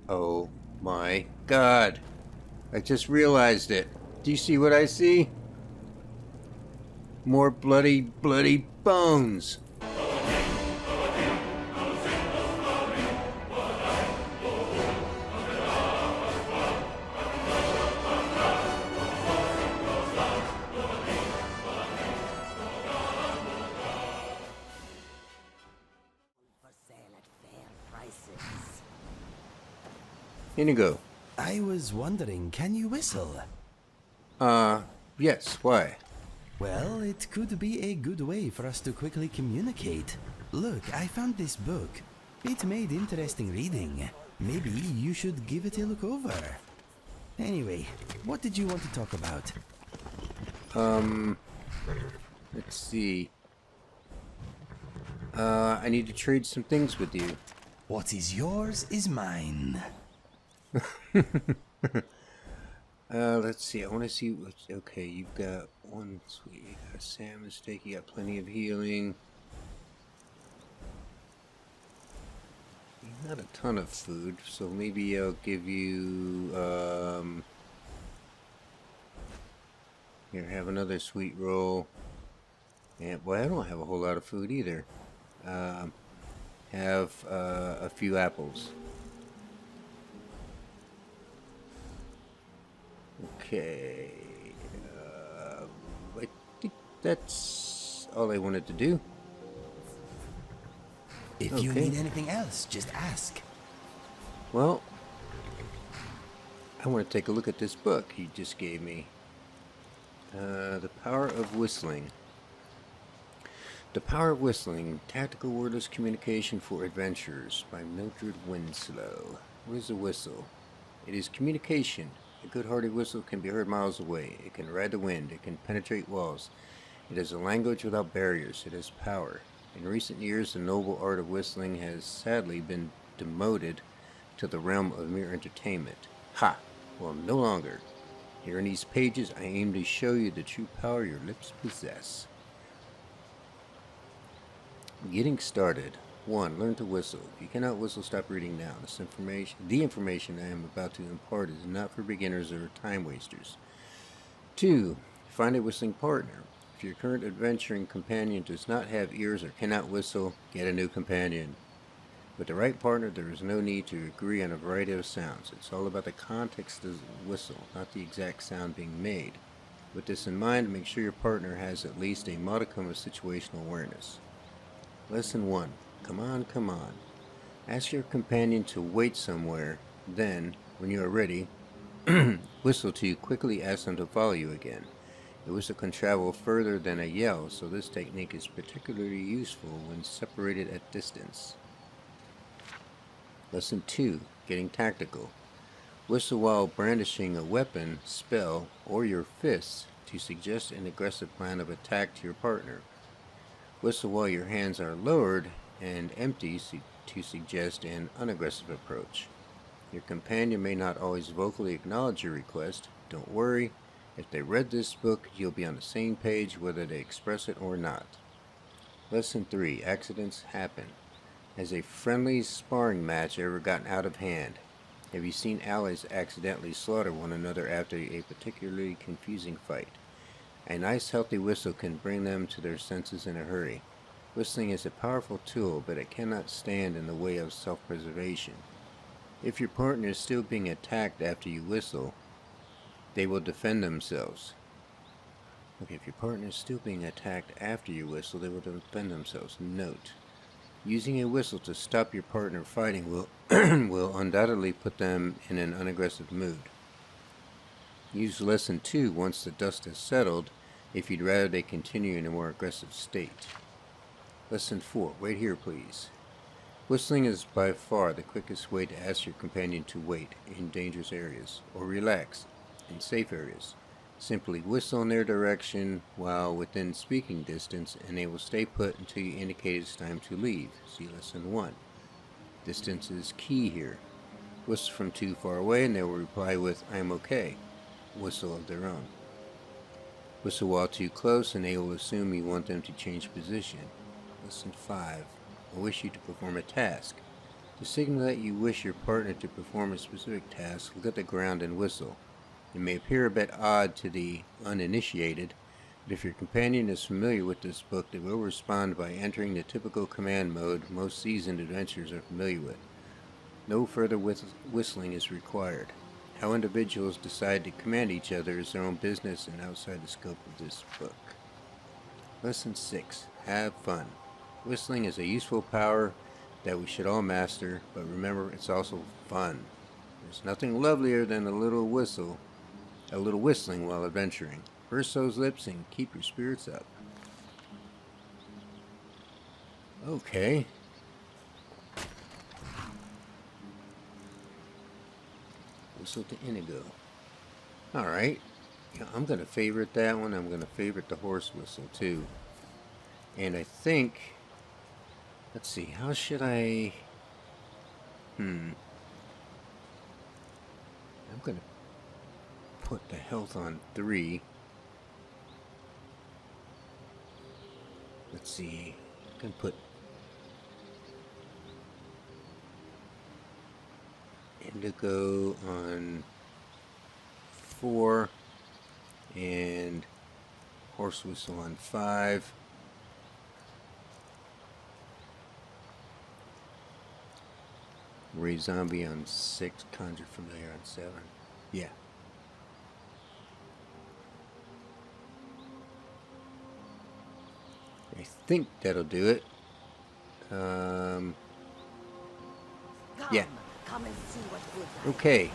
Oh my god. I just realized it. Do you see what I see? More bloody bones. For sale at fair prices. Inigo. I was wondering, can you whistle? Yes, why? Well, it could be a good way for us to quickly communicate. Look, I found this book. It made interesting reading. Maybe you should give it a look over. Anyway, what did you want to talk about? Let's see. I need to trade some things with you. What is yours is mine. Let's see. I want to see what. Okay, you've got one sweet. You got a salmon steak. You got plenty of healing. Not a ton of food, so maybe I'll give you. Here, have another sweet roll. And boy, I don't have a whole lot of food either. Have a few apples. Okay. I think that's all I wanted to do. If you need anything else, just ask. Well, I want to take a look at this book you just gave me. The Power of Whistling. The Power of Whistling, Tactical Wordless Communication for Adventurers by Mildred Winslow. What is a whistle? It is communication. A good-hearted whistle can be heard miles away. It can ride the wind. It can penetrate walls. It is a language without barriers. It has power. In recent years, the noble art of whistling has sadly been demoted to the realm of mere entertainment. Ha! Well, no longer. Here in these pages, I aim to show you the true power your lips possess. Getting started. 1. Learn to whistle. If you cannot whistle, stop reading now. The information I am about to impart is not for beginners or time wasters. 2. Find a whistling partner. If your current adventuring companion does not have ears or cannot whistle, get a new companion. With the right partner, there is no need to agree on a variety of sounds. It's all about the context of the whistle, not the exact sound being made. With this in mind, make sure your partner has at least a modicum of situational awareness. Lesson 1. Come on, come on. Ask your companion to wait somewhere, then, when you are ready, whistle till you quickly ask them to follow you again. A whistle can travel further than a yell, so this technique is particularly useful when separated at distance. Lesson 2. Getting tactical. Whistle while brandishing a weapon, spell, or your fists to suggest an aggressive plan of attack to your partner. Whistle while your hands are lowered and empty to suggest an unaggressive approach. Your companion may not always vocally acknowledge your request. Don't worry. If they read this book, you'll be on the same page whether they express it or not. Lesson 3. Accidents happen. Has a friendly sparring match ever gotten out of hand? Have you seen allies accidentally slaughter one another after a particularly confusing fight? A nice healthy whistle can bring them to their senses in a hurry. Whistling is a powerful tool, but it cannot stand in the way of self-preservation. If your partner is still being attacked after you whistle, they will defend themselves. Okay, if your partner is still being attacked after you whistle, they will defend themselves. Note: using a whistle to stop your partner fighting will will undoubtedly put them in an unaggressive mood. Use lesson 2 once the dust has settled, if you'd rather they continue in a more aggressive state. Lesson 4. Wait here, please. Whistling is by far the quickest way to ask your companion to wait in dangerous areas, or relax in safe areas. Simply whistle in their direction while within speaking distance, and they will stay put until you indicate it's time to leave. See lesson 1. Distance is key here. Whistle from too far away and they will reply with, "I am okay." Whistle of their own. Whistle while too close and they will assume you want them to change position. Lesson 5. I wish you to perform a task. To signal that you wish your partner to perform a specific task, look at the ground and whistle. It may appear a bit odd to the uninitiated, but if your companion is familiar with this book, they will respond by entering the typical command mode most seasoned adventurers are familiar with. No further whistling is required. How individuals decide to command each other is their own business and outside the scope of this book. Lesson 6. Have fun. Whistling is a useful power that we should all master, but remember, it's also fun. There's nothing lovelier than a little whistling while adventuring. Purse those lips and keep your spirits up. Okay. Whistle to Inigo. Alright. Yeah, I'm going to favorite that one. I'm going to favorite the horse whistle too. And I think... Let's see, how should I... I'm going to put the health on 3. Let's see, I can put Indigo on 4 and horse whistle on 5. Ray Zombie on 6, Conjure Familiar on 7. Yeah. I think that'll do it. Yeah. Come and see what good I Okay.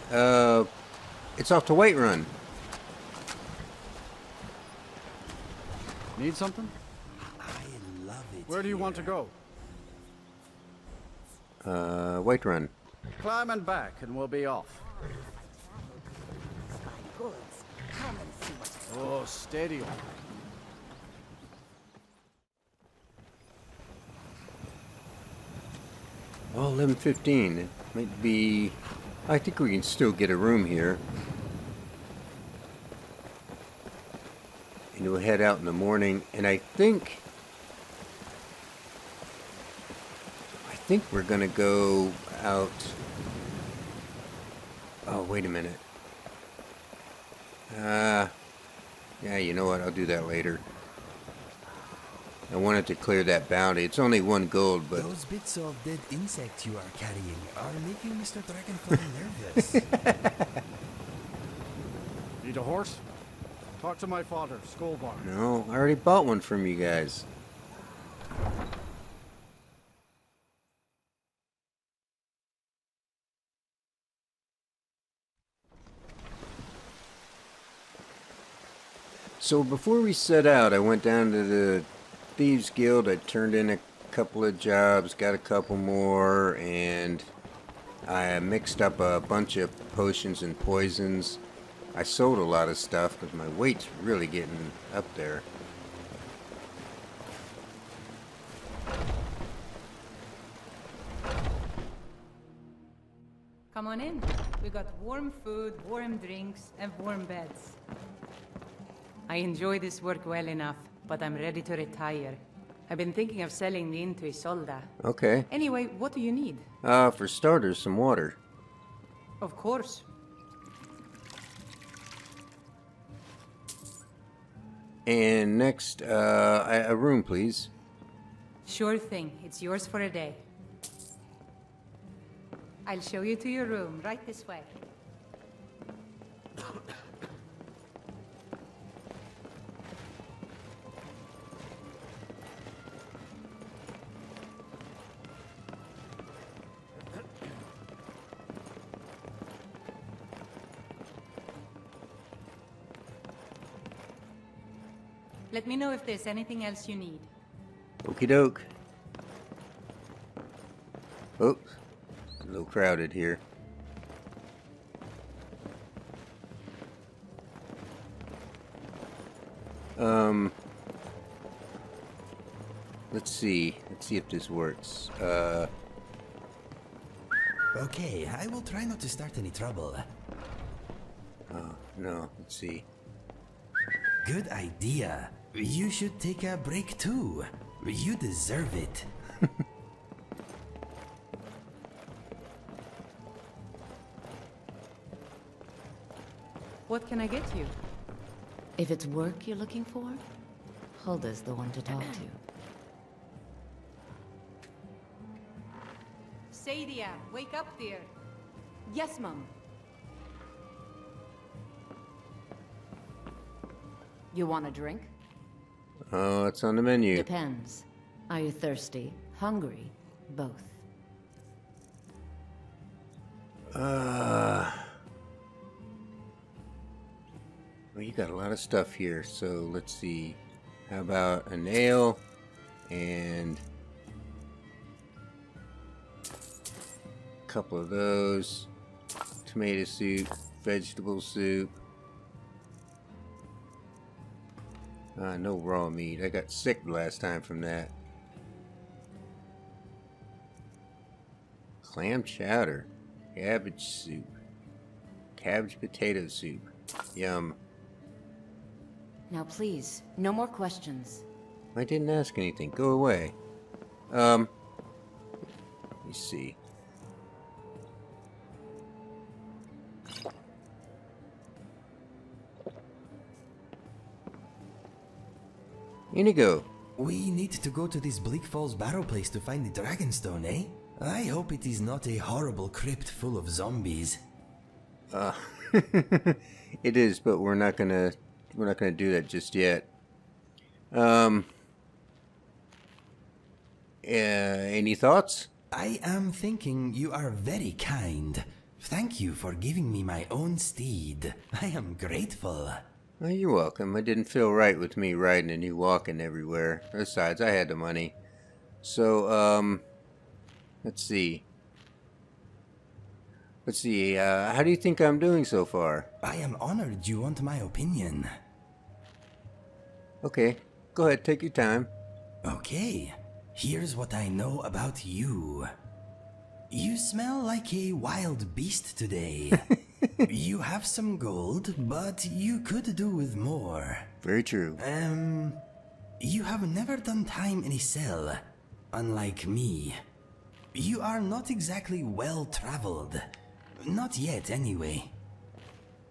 It's off to Whiterun. Need something? I love it. Where do you want to here. go? Whiterun. Climb and back, and we'll be off. Spy goods. Come and see what Oh, steady on. Well, 11:15. It might be... I think we can still get a room here. And we'll head out in the morning. And I think we're gonna go out... Oh, wait a minute. Yeah, you know what? I'll do that later. I wanted to clear that bounty. It's only 1 gold, but... Those bits of dead insect you are carrying are making Mr. Dragonfly nervous. Need a horse? Talk to my father, Skullbar. No, I already bought one from you guys. So before we set out, I went down to the Thieves Guild. I turned in a couple of jobs, got a couple more, and I mixed up a bunch of potions and poisons. I sold a lot of stuff because my weight's really getting up there. Come on in. We got warm food, warm drinks, and warm beds. I enjoy this work well enough, but I'm ready to retire. I've been thinking of selling the inn to Isolda. Okay. Anyway, what do you need? For starters, some water. Of course. And next, a room, please. Sure thing. It's yours for a day. I'll show you to your room, right this way. Let me know if there's anything else you need. Okie doke. Oops. A little crowded here. Let's see. Let's see if this works. Okay, I will try not to start any trouble. Oh, no. Let's see. Good idea. You should take a break too. You deserve it. What can I get you? If it's work you're looking for, Hulda's the one to talk to. Sadia, wake up there. Yes, Mum. You want a drink? Oh, it's on the menu. Depends. Are you thirsty? Hungry? Both. Well, you got a lot of stuff here, so let's see. How about a nail and a couple of those. Tomato soup, vegetable soup. No raw meat. I got sick last time from that. Clam chowder, cabbage soup, cabbage potato soup. Yum. Now please, no more questions. I didn't ask anything. Go away. Let me see. Inigo. We need to go to this Bleak Falls Barrow place to find the Dragonstone, eh? I hope it is not a horrible crypt full of zombies. It is, but we're not gonna do that just yet. Any thoughts? I am thinking you are very kind. Thank you for giving me my own steed. I am grateful. Oh, you're welcome. It didn't feel right with me riding and you walking everywhere. Besides, I had the money. So, let's see. How do you think I'm doing so far? I am honored you want my opinion. Okay, go ahead, take your time. Okay, here's what I know about you. You smell like a wild beast today. You have some gold, but you could do with more. Very true. You have never done time in a cell, unlike me. You are not exactly well-traveled. Not yet, anyway.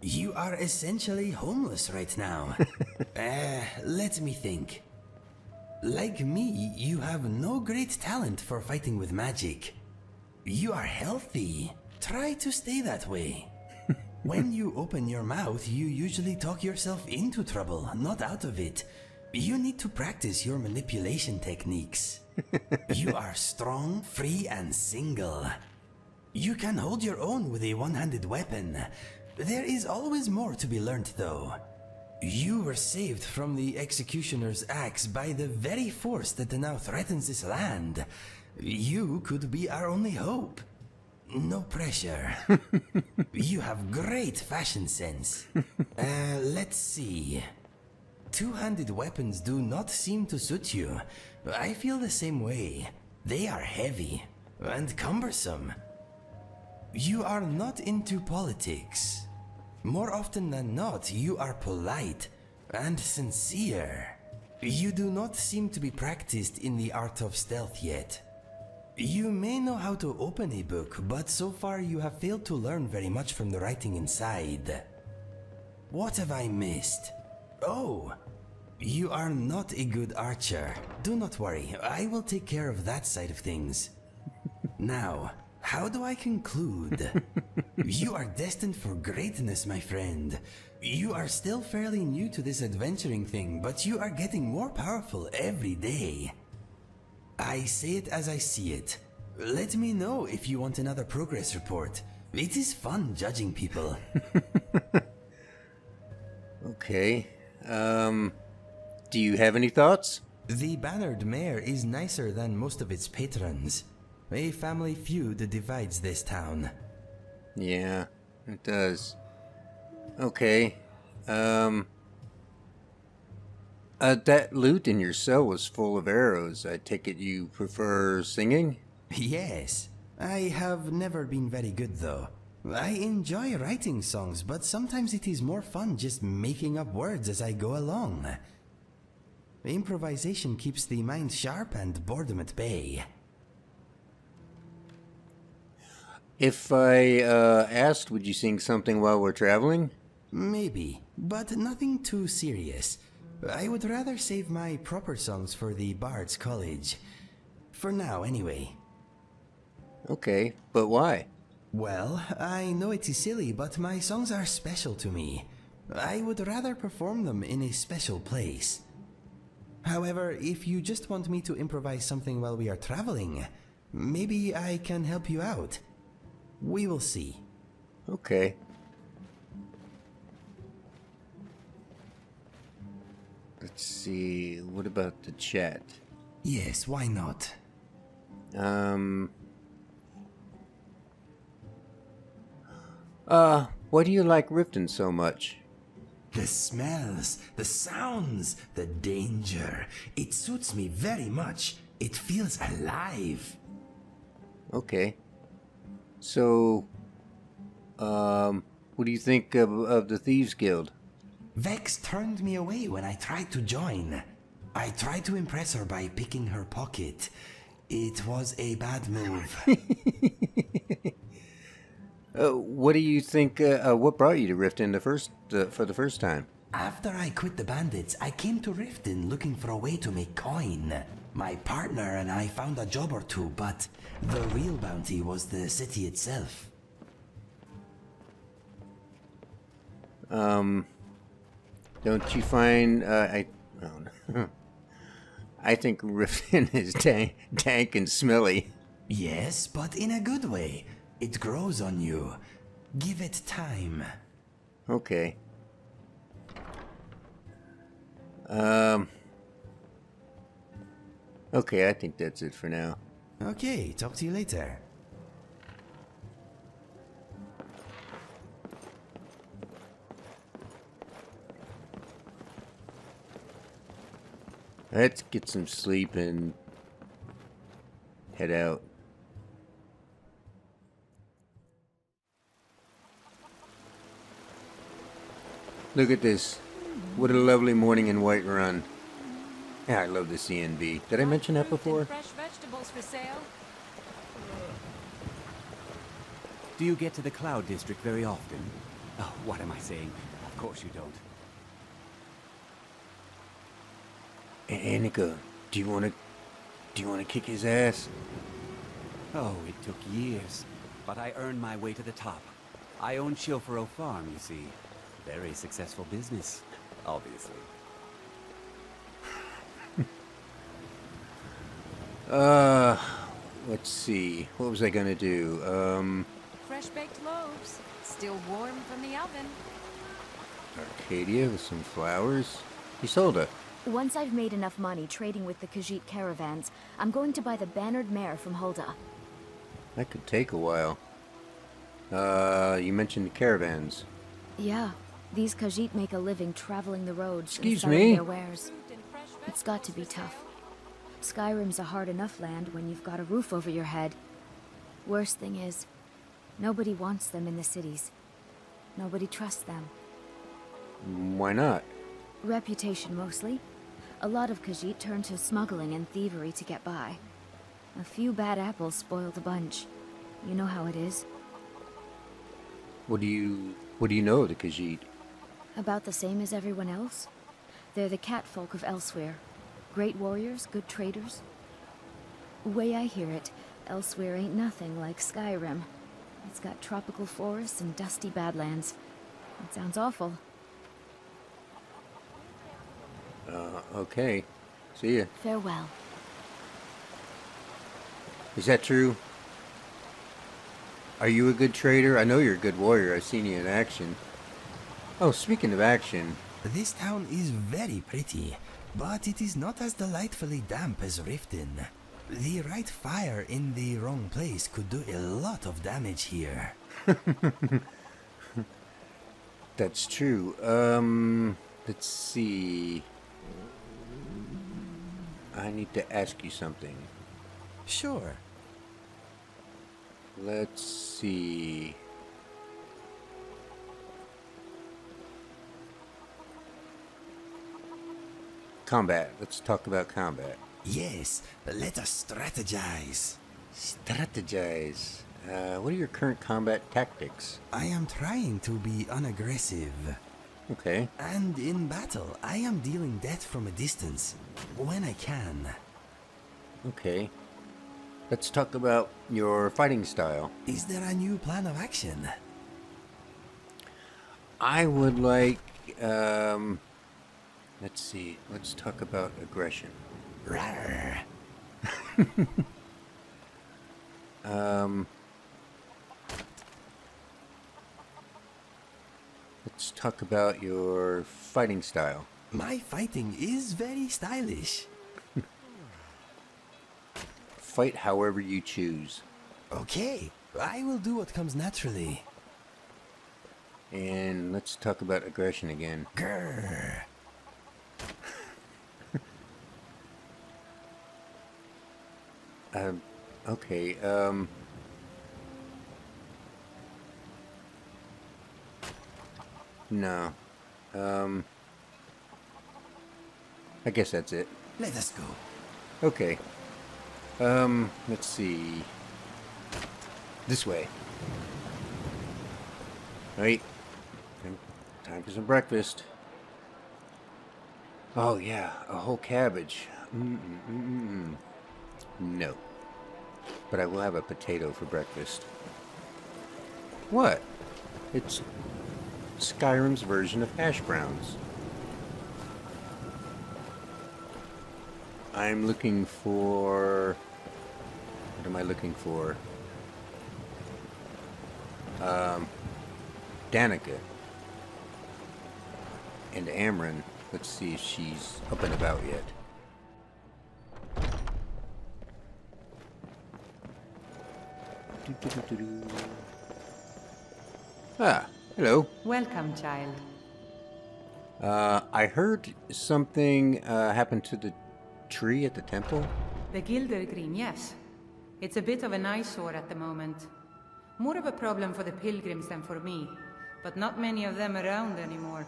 You are essentially homeless right now. Let me think. Like me, you have no great talent for fighting with magic. You are healthy. Try to stay that way. When you open your mouth, you usually talk yourself into trouble, not out of it. You need to practice your manipulation techniques. You are strong, free, and single. You can hold your own with a one-handed weapon. There is always more to be learned, though. You were saved from the executioner's axe by the very force that now threatens this land. You could be our only hope. No pressure. You have great fashion sense. Let's see. Two-handed weapons do not seem to suit you. I feel the same way. They are heavy and cumbersome. You are not into politics. More often than not, you are polite and sincere. You do not seem to be practiced in the art of stealth yet. You may know how to open a book, but so far you have failed to learn very much from the writing inside. What have I missed? Oh, you are not a good archer. Do not worry, I will take care of that side of things. Now, how do I conclude? You are destined for greatness, my friend. You are still fairly new to this adventuring thing, but you are getting more powerful every day. I say it as I see it. Let me know if you want another progress report. It is fun judging people. Okay. Do you have any thoughts? The Bannered Mare is nicer than most of its patrons. A family feud divides this town. Yeah, it does. Okay. That loot in your cell was full of arrows. I take it you prefer singing? Yes. I have never been very good though. I enjoy writing songs, but sometimes it is more fun just making up words as I go along. Improvisation keeps the mind sharp and boredom at bay. If I asked, would you sing something while we're traveling? Maybe, but nothing too serious. I would rather save my proper songs for the Bard's College. For now, anyway. Okay, but why? Well, I know it is silly, but my songs are special to me. I would rather perform them in a special place. However, if you just want me to improvise something while we are traveling, maybe I can help you out. We will see. Okay. Let's see, what about the chat? Yes, why not? Why do you like Riften so much? The smells, the sounds, the danger. It suits me very much. It feels alive. Okay. So, what do you think of the Thieves Guild? Vex turned me away when I tried to join. I tried to impress her by picking her pocket. It was a bad move. What do you think, what brought you to Riften for the first time? After I quit the bandits, I came to Riften looking for a way to make coin. My partner and I found a job or two, but the real bounty was the city itself. Don't you find, I think Riften is dank and smelly. Yes, but in a good way. It grows on you. Give it time. Okay. Okay, I think that's it for now. Okay, talk to you later. Let's get some sleep and head out. Look at this. What a lovely morning in Whiterun. Yeah, I love the CNB. Did I mention that before? Fresh vegetables for sale. Do you get to the Cloud District very often? Oh, what am I saying? Of course you don't. Annika, do you want to kick his ass? Oh, it took years, but I earned my way to the top. I own Chilfaro Farm, you see. Very successful business, obviously. Let's see. What was I gonna do? Fresh baked loaves, still warm from the oven. Arcadia with some flowers. Isolde. Once I've made enough money trading with the Khajiit caravans, I'm going to buy the bannered mare from Hulda. That could take a while. You mentioned the caravans. Yeah, these Khajiit make a living traveling the roads Excuse and selling me? their wares. It's got to be tough. Skyrim's a hard enough land when you've got a roof over your head. Worst thing is, nobody wants them in the cities. Nobody trusts them. Why not? Reputation mostly. A lot of Khajiit turn to smuggling and thievery to get by. A few bad apples spoil the bunch. You know how it is. What do you know of the Khajiit? About the same as everyone else. They're the catfolk of Elsewhere. Great warriors, good traders. Way I hear it, Elsewhere ain't nothing like Skyrim. It's got tropical forests and dusty badlands. It sounds awful. Okay. See ya. Farewell. Is that true? Are you a good trader? I know you're a good warrior. I've seen you in action. Oh, speaking of action. This town is very pretty, but it is not as delightfully damp as Riften. The right fire in the wrong place could do a lot of damage here. That's true. Let's see. I need to ask you something. Sure. Let's see. Combat. Let's talk about combat. Yes, let us strategize. Strategize. What are your current combat tactics? I am trying to be unaggressive. Okay. And in battle, I am dealing death from a distance, when I can. Okay. Let's talk about your fighting style. Is there a new plan of action? I would like, let's see, let's talk about aggression. Rawr. Let's talk about your fighting style. My fighting is very stylish. Fight however you choose. Okay, I will do what comes naturally. And let's talk about aggression again. Grrr. Okay, no. I guess that's it. Let us go. Okay. Let's see. This way. Right. Time for some breakfast. Oh yeah, a whole cabbage. No. But I will have a potato for breakfast. What? It's Skyrim's version of hash browns. I'm looking for... What am I looking for? Danica. And Amren. Let's see if she's up and about yet. Ah, hello. Welcome, child. I heard something happened to the tree at the temple. The Gildergreen, yes. It's a bit of an eyesore at the moment. More of a problem for the pilgrims than for me, but not many of them around anymore.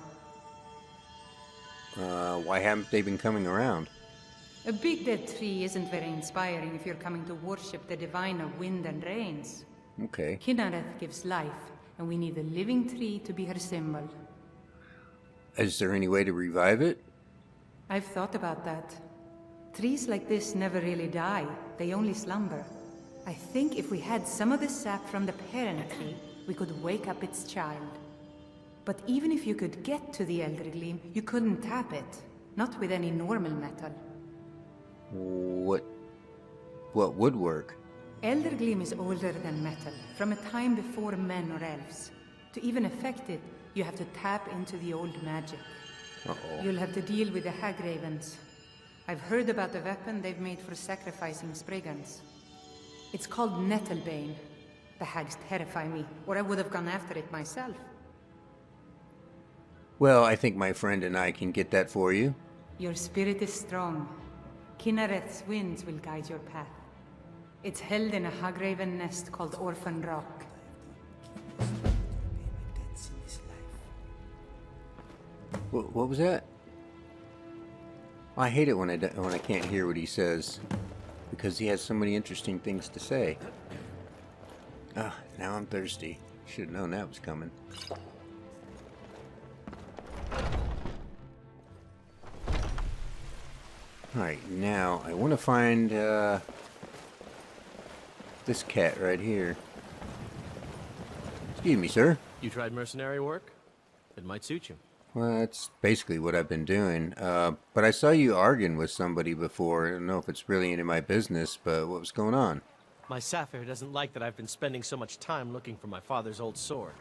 Why haven't they been coming around? A big dead tree isn't very inspiring if you're coming to worship the divine of wind and rains. Okay. Kynareth gives life, and we need a living tree to be her symbol. Is there any way to revive it? I've thought about that. Trees like this never really die, they only slumber. I think if we had some of the sap from the parent tree, we could wake up its child. But even if you could get to the Elder Gleam, you couldn't tap it. Not with any normal metal. What would work? Elder Gleam is older than metal, from a time before men or elves. To even affect it, you have to tap into the old magic. Uh-oh. You'll have to deal with the Hag Ravens. I've heard about the weapon they've made for sacrificing Spriggans. It's called Nettlebane. The hags terrify me, or I would have gone after it myself. Well, I think my friend and I can get that for you. Your spirit is strong. Kynareth's winds will guide your path. It's held in a Hagraven nest called Orphan Rock. What was that? I hate it when I can't hear what he says, because he has so many interesting things to say. Ah, now I'm thirsty. Should have known that was coming. Alright, now I want to find this cat right here. Excuse me, sir. You tried mercenary work? It might suit you. Well, that's basically what I've been doing. But I saw you arguing with somebody before. I don't know if it's really any of my business, but what was going on? My Sapphire doesn't like that I've been spending so much time looking for my father's old sword.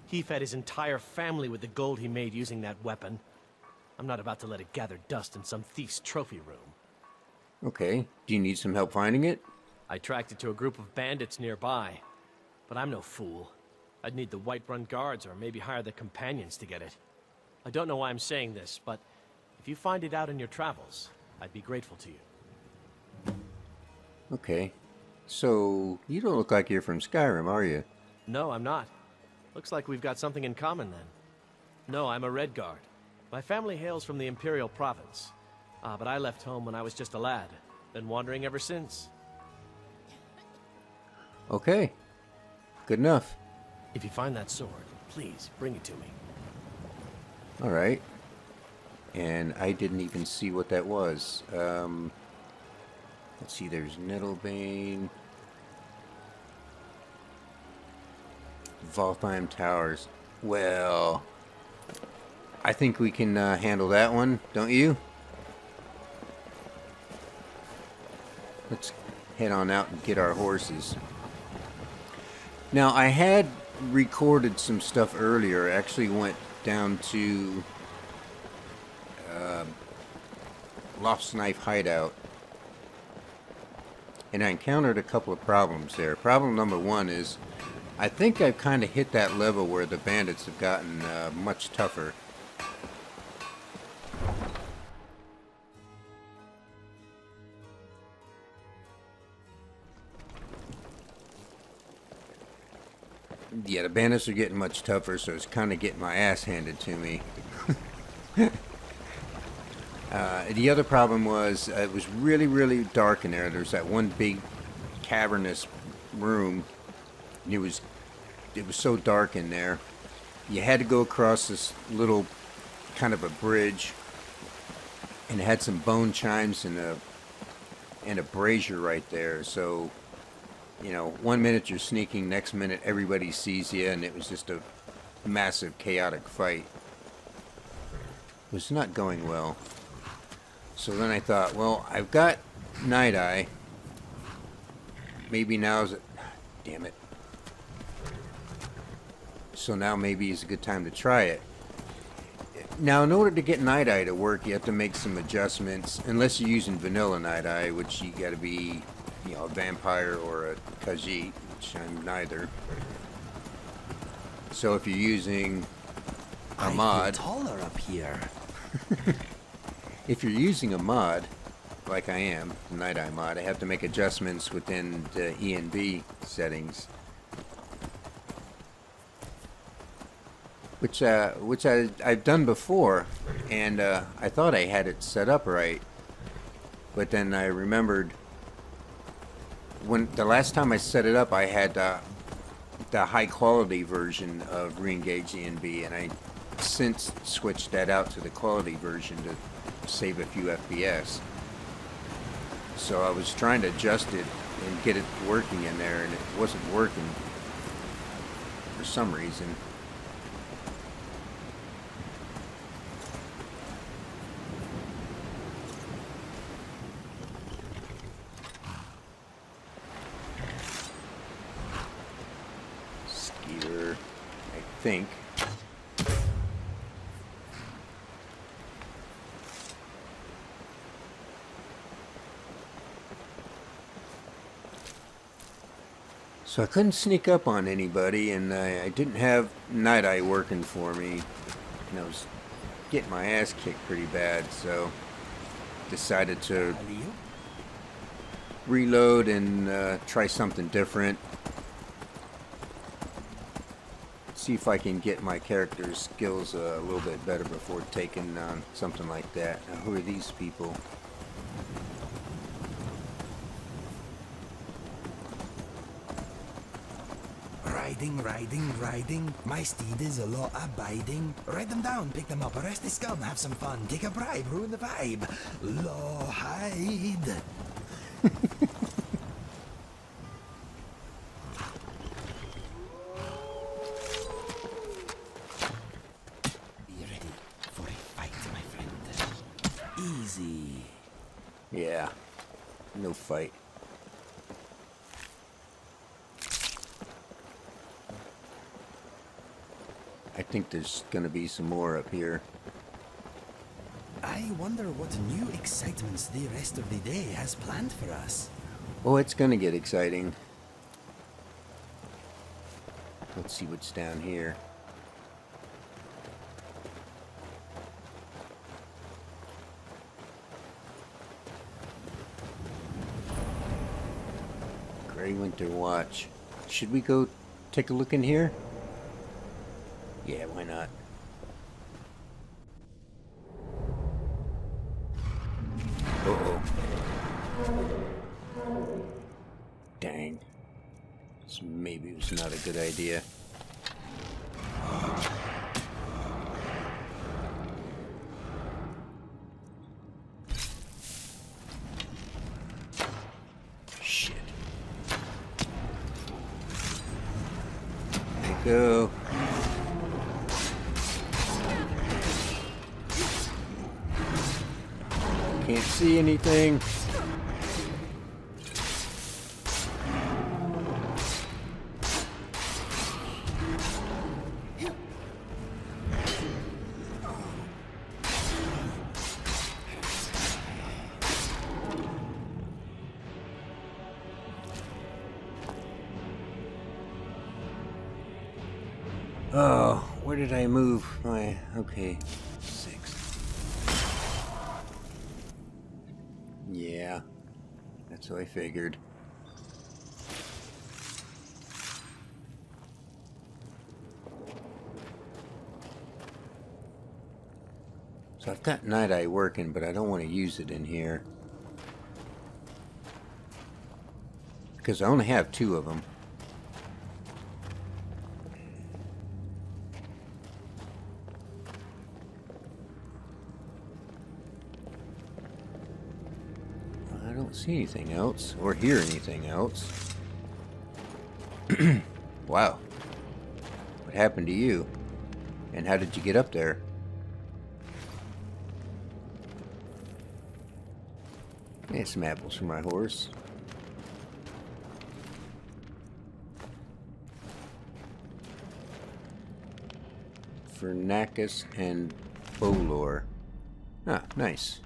He fed his entire family with the gold he made using that weapon. I'm not about to let it gather dust in some thief's trophy room. Okay. Do you need some help finding it? I tracked it to a group of bandits nearby. But I'm no fool. I'd need the Whiterun guards or maybe hire the companions to get it. I don't know why I'm saying this, but if you find it out in your travels, I'd be grateful to you. Okay. So, you don't look like you're from Skyrim, are you? No, I'm not. Looks like we've got something in common then. No, I'm a Red Guard. My family hails from the Imperial Province. But I left home when I was just a lad. Been wandering ever since. Okay. Good enough. If you find that sword, please bring it to me. Alright. And I didn't even see what that was. Let's see, there's Nettlebane. Valtheim Towers. Well, I think we can handle that one, don't you? Let's head on out and get our horses. Now, I had recorded some stuff earlier. I actually went down to Lost Knife Hideout, and I encountered a couple of problems there. Problem number one is I think I've kind of hit that level where the bandits have gotten much tougher. Yeah, the bandits are getting much tougher, so it's kind of getting my ass handed to me. The other problem was it was really, really dark in there. There's that one big cavernous room. It was so dark in there. You had to go across this little kind of a bridge, and it had some bone chimes and a brazier right there. So, you know, 1 minute you're sneaking, next minute everybody sees you, and it was just a massive chaotic fight. It was not going well. So then I thought, well, I've got Night Eye. Maybe now's it. Damn it. So now maybe is a good time to try it. Now, in order to get Night Eye to work, you have to make some adjustments. Unless you're using vanilla Night Eye, which you got to be, you know, a vampire or a Khajiit, which I'm neither. So if you're using a mod, I feel taller up here. if you're using a mod, like I am, the Night Eye mod, I have to make adjustments within the ENB settings, which I've done before, and I thought I had it set up right, but then I remembered when the last time I set it up, I had the high quality version of Re-engage ENB, and I since switched that out to the quality version to save a few FPS. So I was trying to adjust it and get it working in there, and it wasn't working for some reason. Skeeter, I think. So I couldn't sneak up on anybody, and I didn't have Night Eye working for me, and I was getting my ass kicked pretty bad, so decided to reload and try something different. See if I can get my character's skills a little bit better before taking on something like that. Now, who are these people? Riding. My steed is a law abiding. Write them down, pick them up, arrest the scum, have some fun, take a bribe, ruin the vibe. Law hide. Be ready for a fight, my friend. Easy. Yeah, no fight. I think there's gonna be some more up here. I wonder what new excitements the rest of the day has planned for us. Oh, it's gonna get exciting. Let's see what's down here. Grey Winter Watch. Should we go take a look in here? Yeah, why not? Uh-oh. Dang. It's This maybe was not a good idea. Shit. There you go. Can't see anything. Oh, where did I move my... Okay, 6. Yeah, that's what I figured. So I've got Night Eye working, but I don't want to use it in here. Because I only have 2 of them. I don't see anything else, or hear anything else. Wow. What happened to you? And how did you get up there? Yeah, some apples for my horse. Fernacus and Bolor. Ah, nice.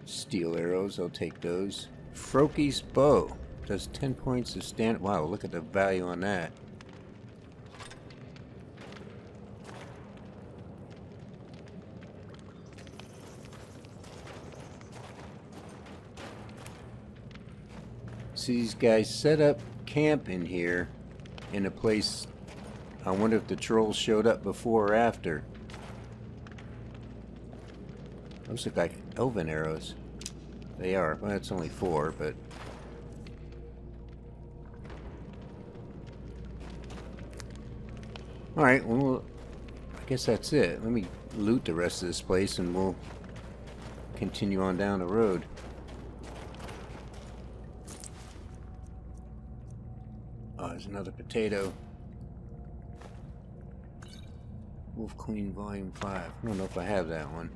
Steel arrows, I'll take those. Froki's bow does 10 points of stand. Wow, look at the value on that. So these guys set up camp in here in a place. I wonder if the trolls showed up before or after. Those look like elven arrows. They are. Well, it's only 4, but... Alright, well, I guess that's it. Let me loot the rest of this place and we'll continue on down the road. Oh, there's another potato. Wolf Queen Volume 5. I don't know if I have that one.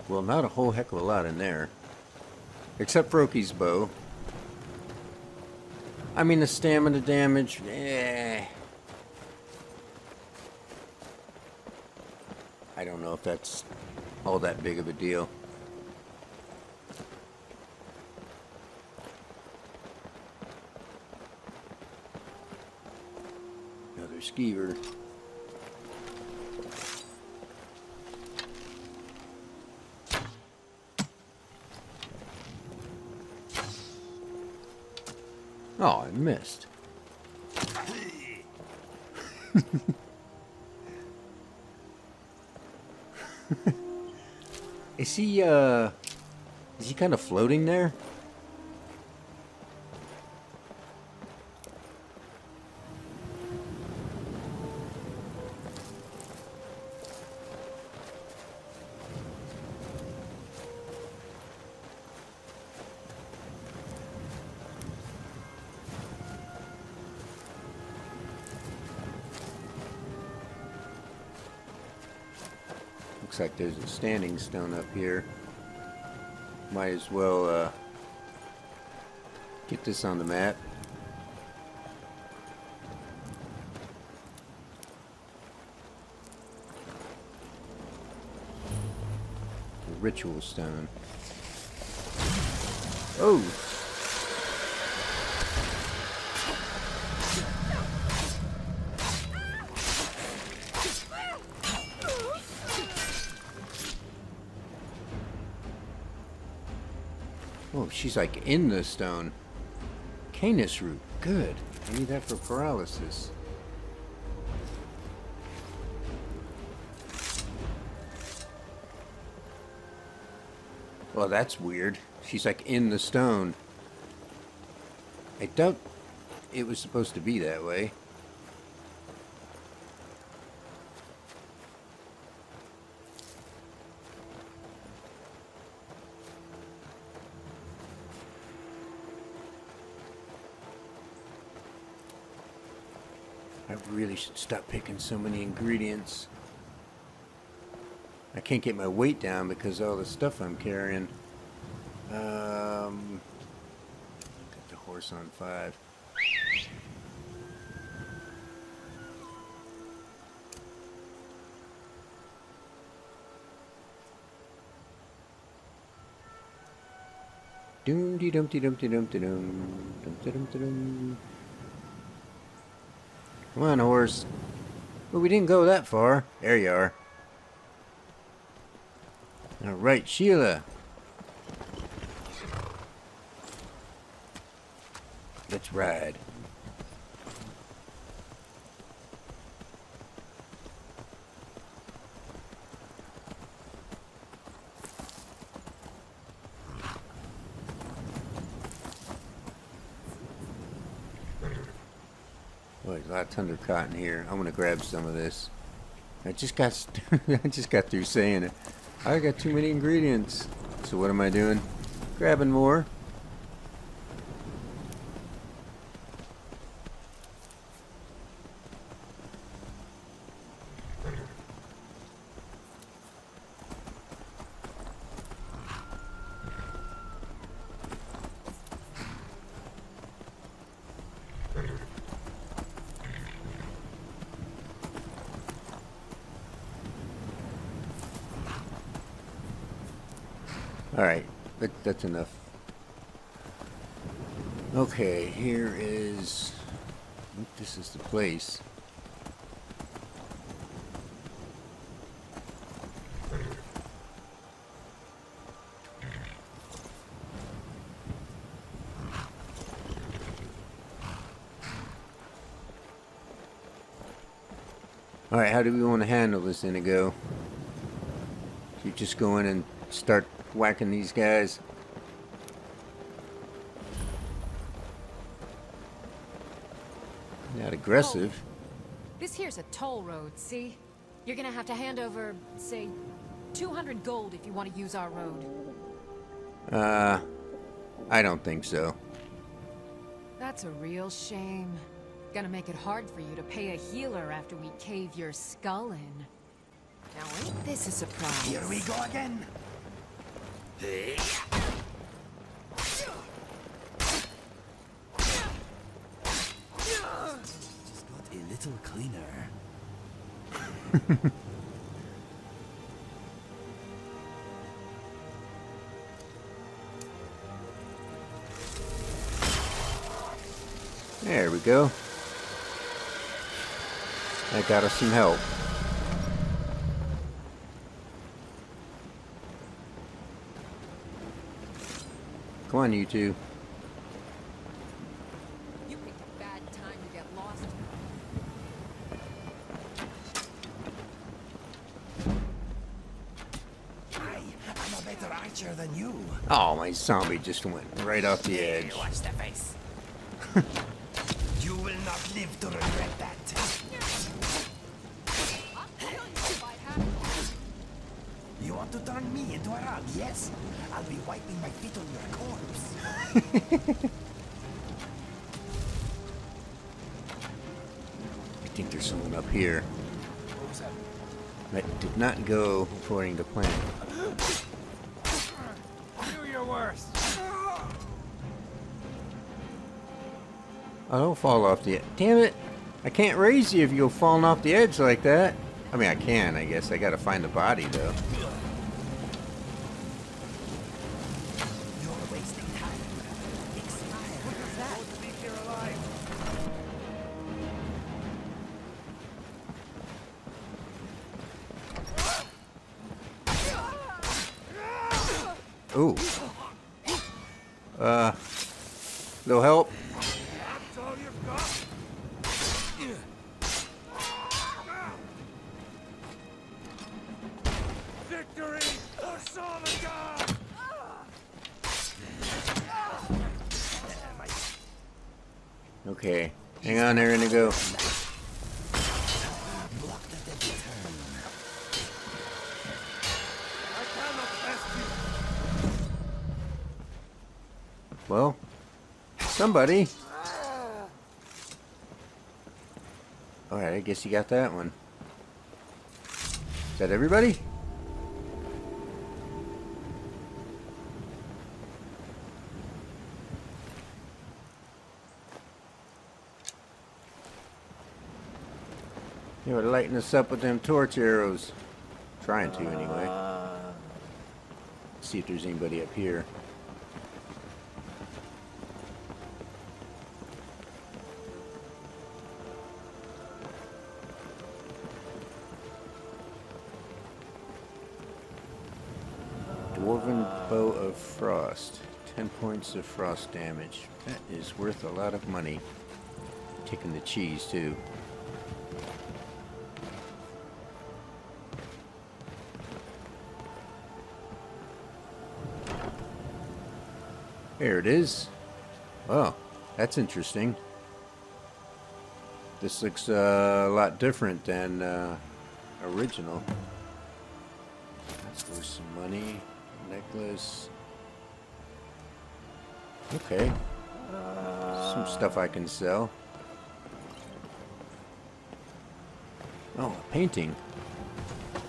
Well, not a whole heck of a lot in there. Except Froki's bow. I mean, the stamina damage, I don't know if that's all that big of a deal. Another skeever. Oh, I missed. Is he kind of floating there? Looks like there's a standing stone up here. Might as well get this on the map. The ritual stone. Oh! Oh, she's like in the stone. Canis root. Good. I need that for paralysis. Well, that's weird. She's like in the stone. I doubt it was supposed to be that way. I really should stop picking so many ingredients. I can't get my weight down because of all the stuff I'm carrying. Got the horse on 5. Doom dee dum dee dum dee dum dee dum dum dee dum dee dum. Come on, horse. Well, we didn't go that far. There you are. All right, Sheila. Let's ride. Boy, there's a lot of tender cotton here. I'm gonna grab some of this. I just got I just got through saying it. I got too many ingredients. So what am I doing? Grabbing more. Alright, that's enough. Okay, here is... I think this is the place. Alright, how do we want to handle this, Inigo? You just go in and start whacking these guys? Not aggressive. This here's a toll road, see? You're gonna have to hand over, say, 200 gold if you want to use our road. I don't think so. That's a real shame. Gonna make it hard for you to pay a healer after we cave your skull in. Now ain't this a surprise? Here we go again. Just got a little cleaner. There we go. That got us some help. Come on, you two. You picked a bad time to get lost. I'm a better archer than you. Oh, my zombie just went right off the edge. Watch the face. You will not live to regret that. You want to turn me into a rug, yes? I'll be wiping my feet on your corpse. I think there's someone up here. That did not go according to plan. Do your worst. Oh, don't fall off the edge. Damn it! I can't raise you if you go falling off the edge like that. I mean, I can, I guess. I gotta find the body, though. You're wasting time. Expire. What is that? To be here alive. Ooh. No help? That's all you've got? Victory or Solidar! Okay. Hang on there, Indigo. Blocked at every turn. Well, somebody. Alright, I guess you got that one. Is that everybody? They were lighting us up with them torch arrows. Trying to, anyway. See if there's anybody up here. Dwarven Bow of Frost. 10 points of frost damage. That is worth a lot of money. Taking the cheese, too. There it is. Oh, that's interesting. This looks a lot different than original. That's worth some money. Necklace. Okay. Some stuff I can sell. Oh, a painting.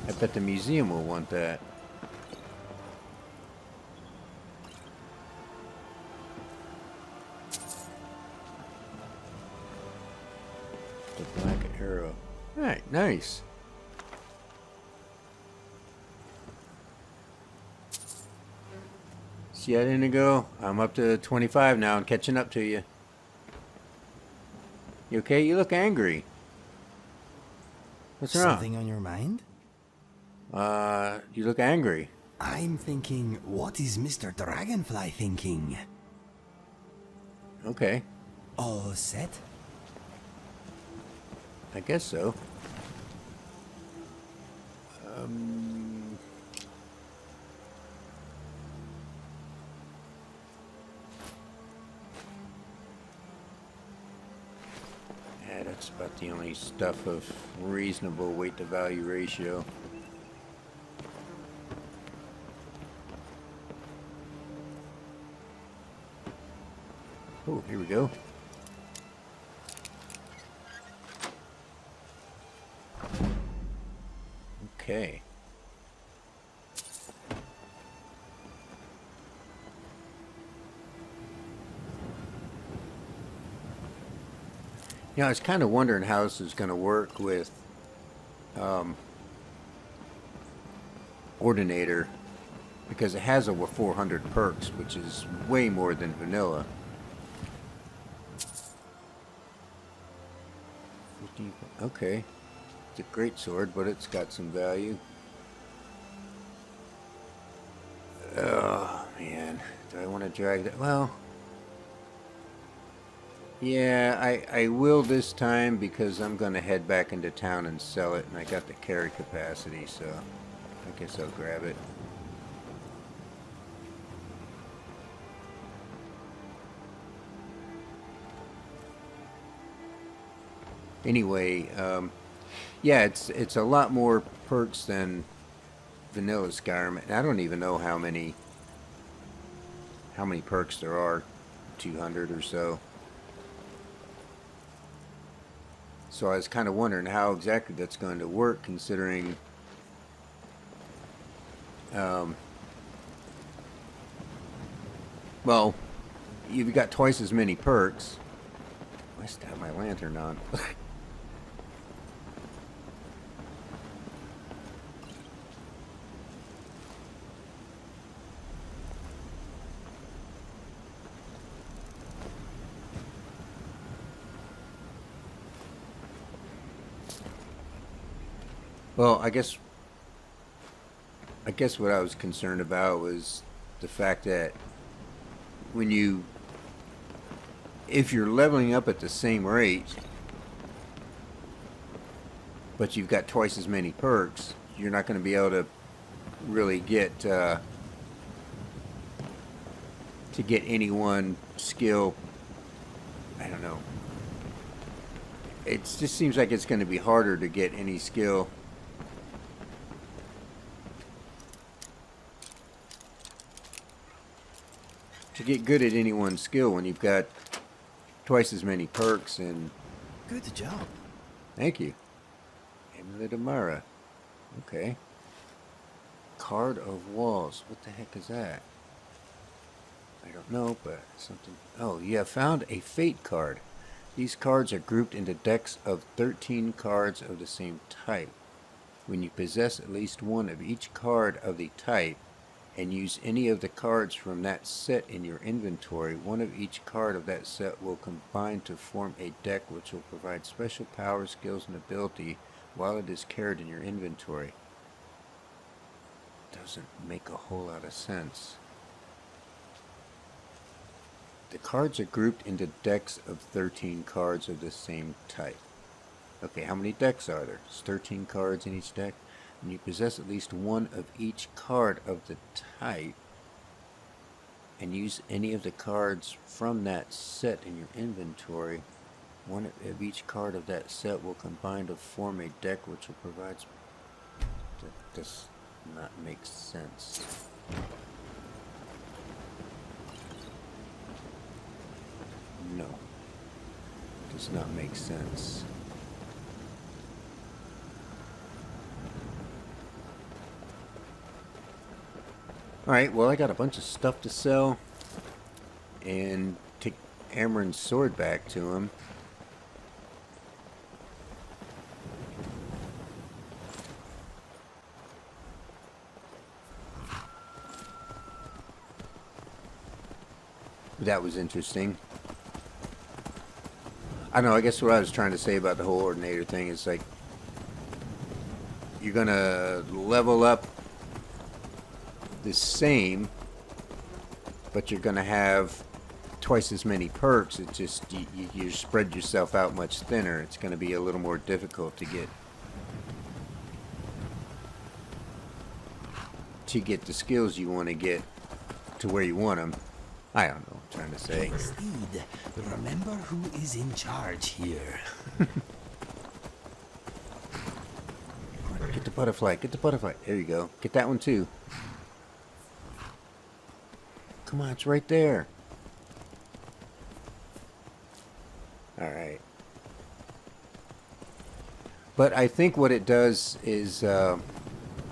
I bet the museum will want that. The black arrow. Alright, nice. See that, Indigo? I'm up to 25 now and catching up to you. You okay? You look angry. What's wrong? Something on your mind? You look angry. I'm thinking, what is Mr. Dragonfly thinking? Okay. All set? I guess so. Yeah, that's about the only stuff of reasonable weight to value ratio. Oh, here we go. Okay. You know, I was kind of wondering how this is going to work with Ordinator, because it has over 400 perks, which is way more than vanilla. 15, okay. It's a great sword, but it's got some value. Oh, man. Do I want to drag that? Well, yeah, I will this time because I'm going to head back into town and sell it, and I got the carry capacity, so I guess I'll grab it. Anyway, yeah, it's a lot more perks than vanilla Skyrim, and I don't even know how many perks there are, 200 or so. So I was kind of wondering how exactly that's going to work, considering well, you've got twice as many perks. I still have my lantern on. Well, I guess what I was concerned about was the fact that if you're leveling up at the same rate, but you've got twice as many perks, you're not going to be able to really get to get any one skill, I don't know, It just seems like it's going to be harder to get any skill. To get good at any one skill when you've got twice as many perks and... Good job. Thank you. Amulet of Mara. Okay. Card of Walls. What the heck is that? I don't know, but something... Oh, you have found a Fate card. These cards are grouped into decks of 13 cards of the same type. When you possess at least one of each card of the type, and use any of the cards from that set in your inventory, one of each card of that set will combine to form a deck which will provide special powers, skills, and ability while it is carried in your inventory. Doesn't make a whole lot of sense. The cards are grouped into decks of 13 cards of the same type. Okay, how many decks are there? There's 13 cards in each deck. And you possess at least one of each card of the type, and use any of the cards from that set in your inventory, one of each card of that set will combine to form a deck which will provide... That does not make sense. No. Does not make sense. Alright, well I got a bunch of stuff to sell, and take Amren's sword back to him. That was interesting. I don't know, I guess what I was trying to say about the whole Ordinator thing is like, you're gonna level up the same, but you're gonna have twice as many perks. It just you spread yourself out much thinner. It's gonna be a little more difficult to get the skills you want to get to where you want them. I don't know what I'm trying to say. Steed, remember who is in charge here. Get the butterfly, get the butterfly. There you go. Get that one too. Come on, it's right there. Alright. But I think what it does is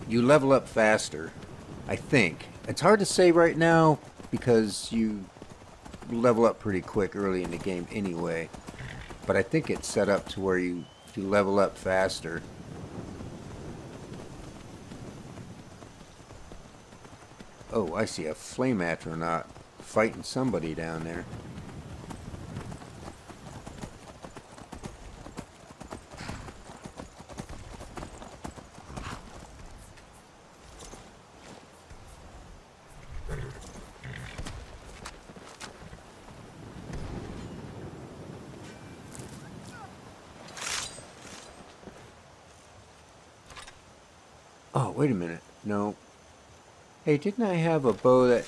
you level up faster. I think. It's hard to say right now because you level up pretty quick early in the game anyway. But I think it's set up to where you level up faster. Oh, I see a flame astronaut fighting somebody down there. Oh, wait a minute. No. Hey, didn't I have a bow that...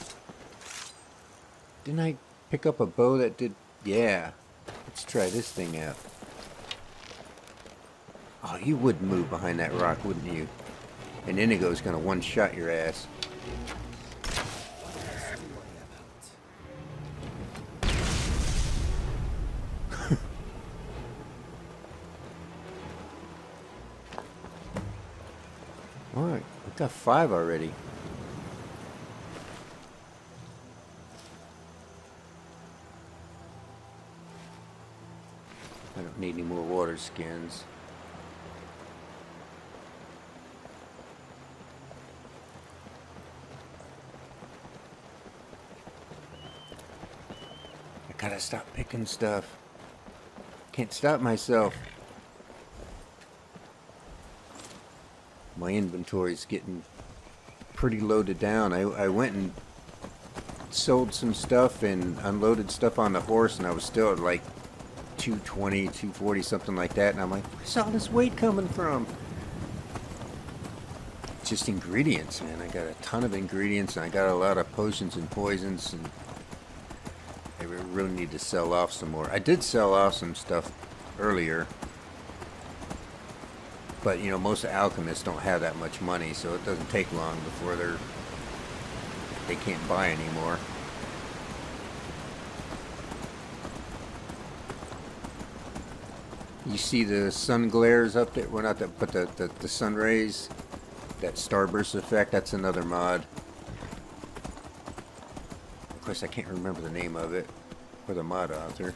Didn't I pick up a bow that did... Yeah. Let's try this thing out. Oh, you would move behind that rock, wouldn't you? And Inigo's gonna one-shot your ass. Alright, we got 5 already. I don't need any more water skins. I gotta stop picking stuff. Can't stop myself. My inventory's getting pretty loaded down. I went and sold some stuff and unloaded stuff on the horse, and I was still at like 220, 240, something like that. And I'm like, where's all this weight coming from? Just ingredients, man. I got a ton of ingredients, and I got a lot of potions and poisons, and I really need to sell off some more. I did sell off some stuff earlier, But, you know, most alchemists don't have that much money, so it doesn't take long before they can't buy anymore. You see the sun glares up there? Well, not that, but the sun rays. That starburst effect, that's another mod. Of course, I can't remember the name of it. Or the mod author.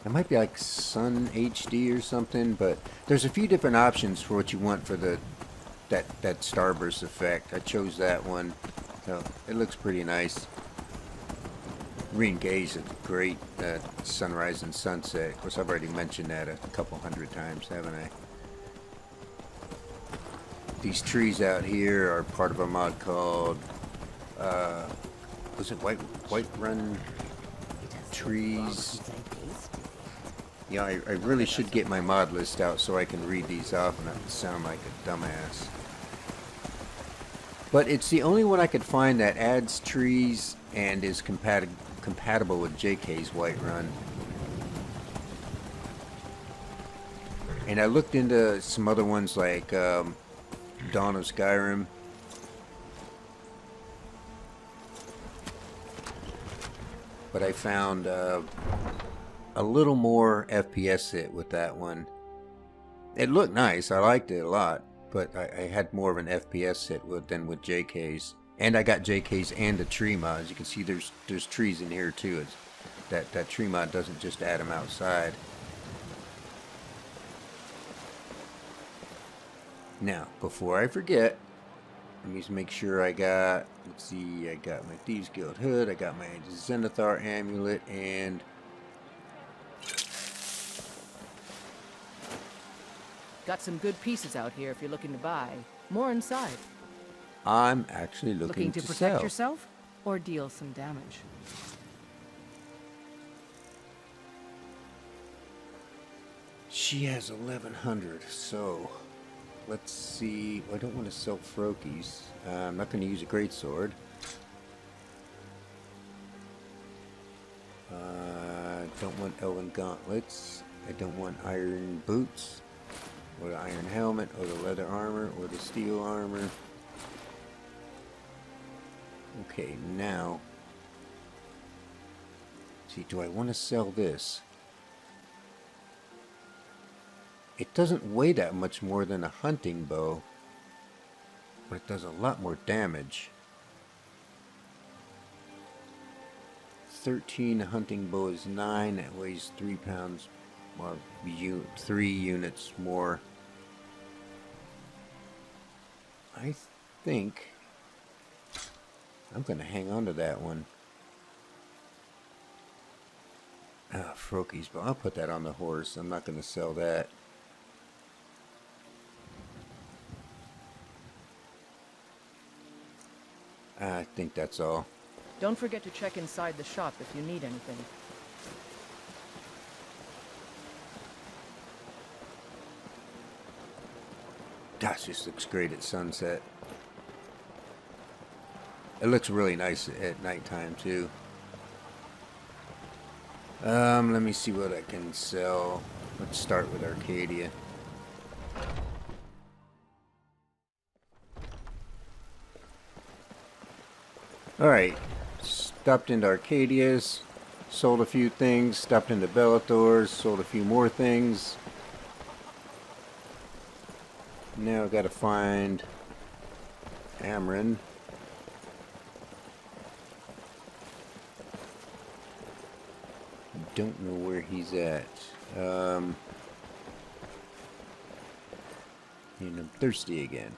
It might be like Sun HD or something, but there's a few different options for what you want for that starburst effect. I chose that one. So it looks pretty nice. Re-engage is great. Sunrise and sunset. Of course, I've already mentioned that a couple hundred times, haven't I? These trees out here are part of a mod called was it White Run Trees? Yeah, I really should get my mod list out so I can read these off and not sound like a dumbass. But it's the only one I could find that adds trees and is compatible with JK's Whiterun. And I looked into some other ones like Dawn of Skyrim. But I found a little more FPS hit with that one. It looked nice. I liked it a lot. But I had more of an FPS hit than with JK's. And I got JK's and the tree mod. As you can see, there's trees in here too. That tree mod doesn't just add them outside. Now, before I forget, let me just make sure I got, let's see, I got my Thieves Guild hood, I got my Zenithar amulet, and got some good pieces out here if you're looking to buy. More inside. I'm actually looking to to protect sell. yourself or deal some damage. She has 1100, so let's see. I don't want to sell Frokies. I'm not going to use a greatsword. I don't want Elven gauntlets. I don't want iron boots, or the iron helmet, or the leather armor, or the steel armor. Okay, now, see, do I want to sell this? It doesn't weigh that much more than a hunting bow, but it does a lot more damage. 13, a hunting bow is 9, that weighs 3 pounds, or 3 units more. I think I'm going to hang on to that one. Ah, Frokies, but I'll put that on the horse. I'm not going to sell that. I think that's all. Don't forget to check inside the shop if you need anything. Gosh, this looks great at sunset. It looks really nice at nighttime too. Let me see what I can sell. Let's start with Arcadia. Alright, stopped into Arcadia's, sold a few things, stopped into Bellator's, sold a few more things. Now I've got to find Amren. Don't know where he's at. And I'm thirsty again.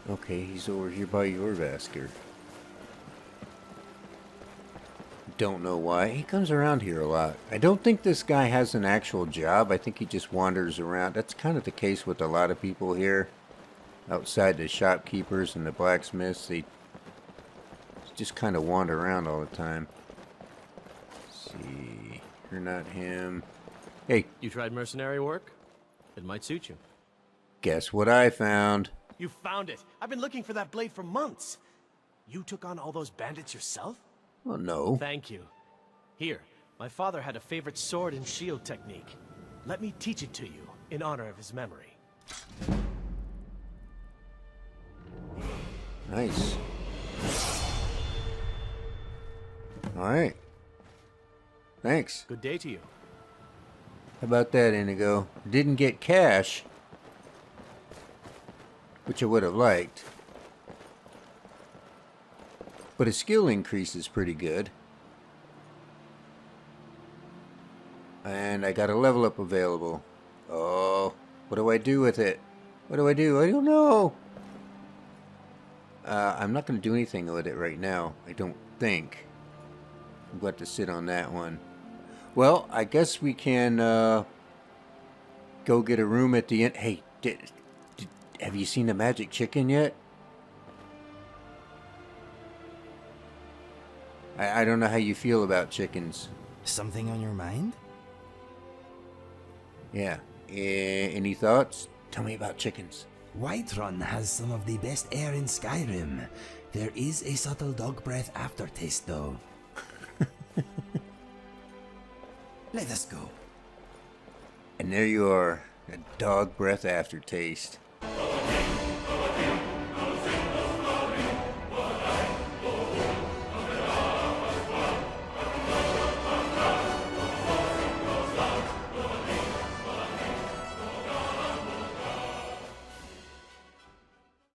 Okay, he's over here by Yorvasker. Don't know why. He comes around here a lot. I don't think this guy has an actual job. I think he just wanders around. That's kind of the case with a lot of people here. Outside the shopkeepers and the blacksmiths, they just kind of wander around all the time. see. You're not him. Hey, You tried mercenary work? It might suit you. guess what I found? You found it! I've been looking for that blade for months! You took on all those bandits yourself? Well, no. Thank you. Here, my father had a favorite sword and shield technique. Let me teach it to you, in honor of his memory. Nice. Alright. Thanks. Good day to you. How about that, Indigo? Didn't get cash, which I would have liked. But a skill increase is pretty good. And I got a level up available. Oh, what do I do with it? What do I do? I don't know. I'm not going to do anything with it right now. I don't think. I'm going to sit on that one. Well, I guess we can go get a room at the end. Hey, have you seen the magic chicken yet? I don't know how you feel about chickens. Something on your mind? Yeah. Any thoughts? Tell me about chickens. Whiterun has some of the best air in Skyrim. There is a subtle dog breath aftertaste, though. Let us go. And there you are. A dog breath aftertaste.